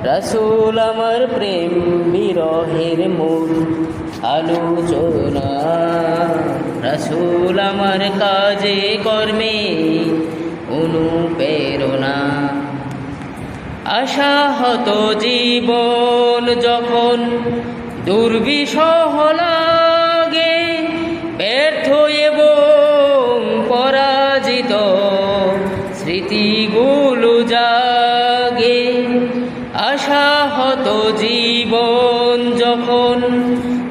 রাসূল আমার প্রেম বিরহের মূল আলোচনা। রাসূল আমার কাজে কর্মে অনুপ্রেরণা। আশাহত জীবন যখন দুর্বিষহ লাগে, ব্যর্থ এবং পরাজিত স্মৃতিগুলো জাগে। আশাহত জীবন যখন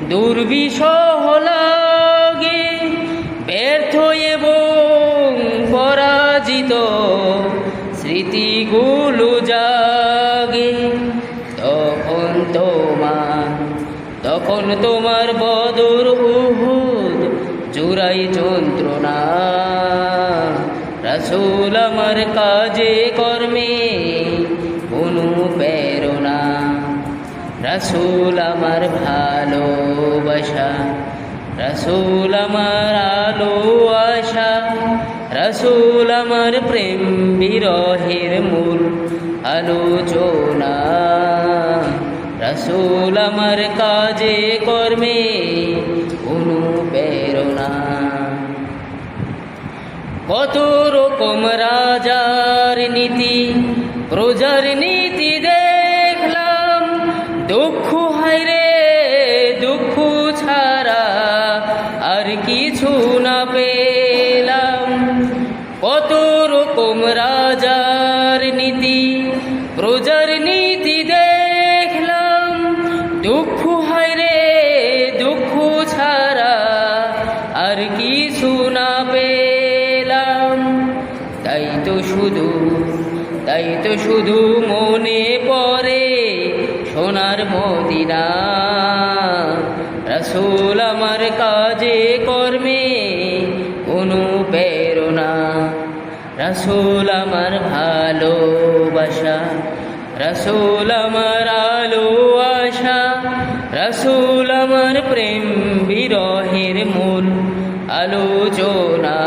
দুর্বিষহ লাগে, ব্যর্থ এবং পরাজিত স্মৃতিগুলো জাগে। তখন তোমার বদর উহুদ জুরাই যন্ত্রণা। রাসূল আমার কাজে কর্মে অনুপ্রেরণা। রাসূল আমার ভালোবাসা, রাসূল আমার আলো আশা। রাসূল আমার প্রেম বিরহের মূল আলোচনা। রাসূল আমার কাজে কর্মে অনুপ্রেরণা। কত রকম রাজার নীতি প্রজার নীতি দেখলাম, দুঃখ হায়রে দুঃখ ছাড়া আর কিছু না পেলাম। কত রকম রাজার নীতি প্রজার নীতি দেখলাম, দুঃখ হায়রে দুঃখ ছাড়া আর কিছু না পেলাম। তাই তো শুধু মনে পড়ে সোনার মদিনা। রাসূল আমার কাজে কর্মে অনুপ্রেরণা। রাসূল আমার ভালোবাসা, রাসূল আমার আলো আশা। রাসূল আমার প্রেম বিরহের মূল আলোচনা।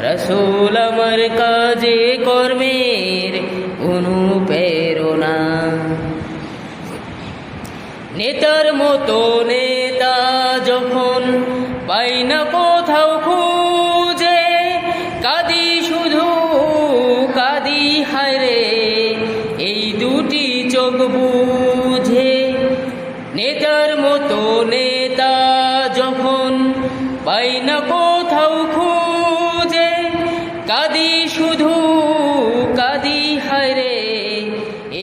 রাসূল আমার কাজে কর্মের অনুপ্রেরণা। নেতার মতো নেতা যখন পাই না কোথাও খুঁজে, কাঁদি শুধু কাঁদি হায়রে এই দুটি চোখ বুঝে। নেতার মতো নেতা যখন পাই না